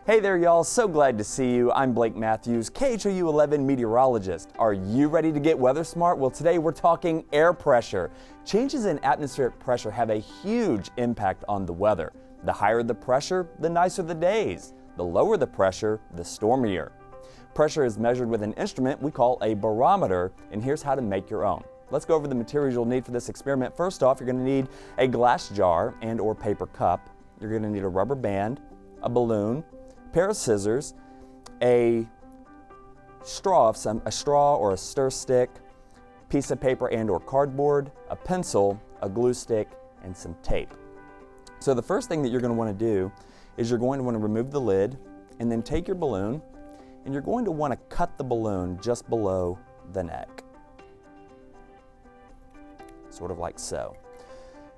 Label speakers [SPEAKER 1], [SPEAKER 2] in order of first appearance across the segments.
[SPEAKER 1] Hey there y'all, so glad to see you. I'm Blake Matthews, KHOU 11 meteorologist. Are you ready to get weather smart? Well, today we're talking air pressure. Changes in atmospheric pressure have a huge impact on the weather. The higher the pressure, the nicer the days. The lower the pressure, the stormier. Pressure is measured with an instrument we call a barometer, and here's how to make your own. Let's go over the materials you'll need for this experiment. First off, you're going to need a glass jar and or paper cup. You're going to need a rubber band, a balloon, pair of scissors, a straw or a stir stick, piece of paper and or cardboard, a pencil, a glue stick, and some tape. So the first thing that you're going to want to do is you're going to want to remove the lid and then take your balloon and you're going to want to cut the balloon just below the neck. Sort of like so.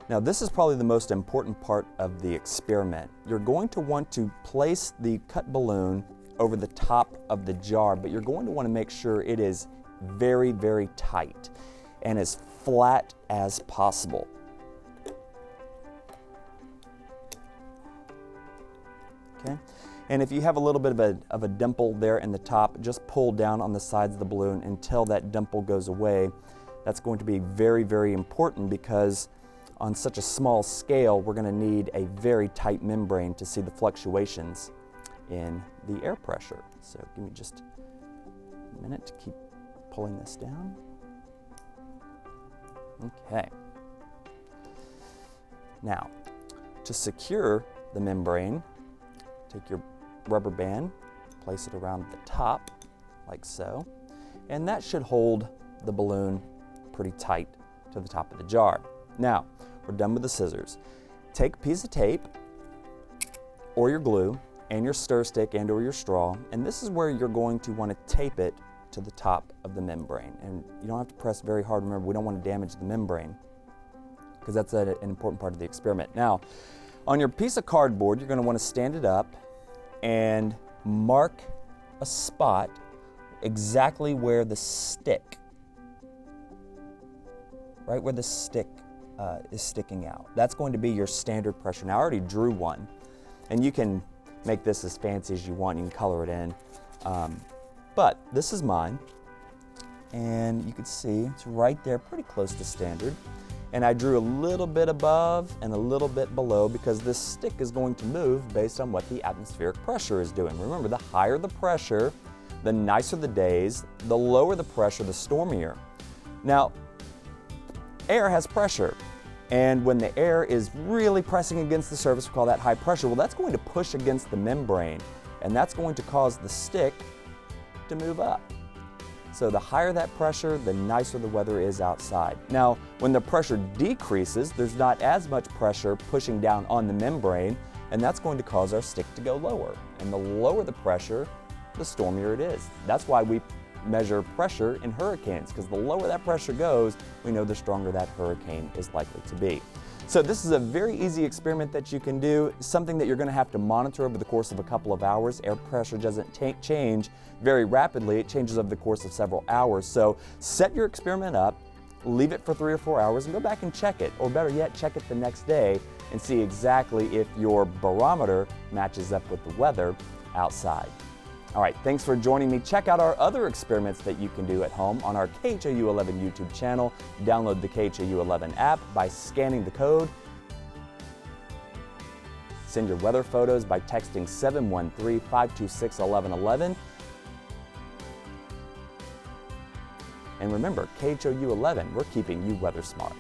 [SPEAKER 1] Now this is probably the most important part of the experiment. You're going to want to place the cut balloon over the top of the jar, but you're going to want to make sure it is very, very tight and as flat as possible. Okay? And if you have a little bit of a dimple there in the top, just pull down on the sides of the balloon until that dimple goes away. That's going to be very, very important because on such a small scale, we're going to need a very tight membrane to see the fluctuations in the air pressure. So give me just a minute to keep pulling this down. Okay. Now, to secure the membrane, take your rubber band, place it around the top, like so, and that should hold the balloon pretty tight to the top of the jar. Now, we're done with the scissors. Take a piece of tape or your glue and your stir stick and or your straw, and this is where you're going to want to tape it to the top of the membrane. And you don't have to press very hard. Remember, we don't want to damage the membrane because that's an important part of the experiment. Now, on your piece of cardboard, you're going to want to stand it up and mark a spot exactly where the stick, right where the stick is sticking out. That's going to be your standard pressure. Now I already drew one, and you can make this as fancy as you want. You can color it in, but this is mine, and you can see it's right there, pretty close to standard. And I drew a little bit above and a little bit below because this stick is going to move based on what the atmospheric pressure is doing. Remember, the higher the pressure, the nicer the days. The lower the pressure, the stormier. Now, air has pressure, and when the air is really pressing against the surface, we call that high pressure. Well, that's going to push against the membrane, and that's going to cause the stick to move up. So the higher that pressure, the nicer the weather is outside. Now, when the pressure decreases, there's not as much pressure pushing down on the membrane, and that's going to cause our stick to go lower. And the lower the pressure, the stormier it is. That's why we measure pressure in hurricanes, because the lower that pressure goes, we know the stronger that hurricane is likely to be. So this is a very easy experiment that you can do, something that you're going to have to monitor over the course of a couple of hours. Air pressure doesn't change very rapidly. It changes over the course of several hours. So set your experiment up, leave it for 3 or 4 hours, and go back and check it. Or better yet, check it the next day and see exactly if your barometer matches up with the weather outside. All right, thanks for joining me. Check out our other experiments that you can do at home on our KHOU 11 YouTube channel. Download the KHOU 11 app by scanning the code. Send your weather photos by texting 713-526-1111. And remember, KHOU 11, we're keeping you weather smart.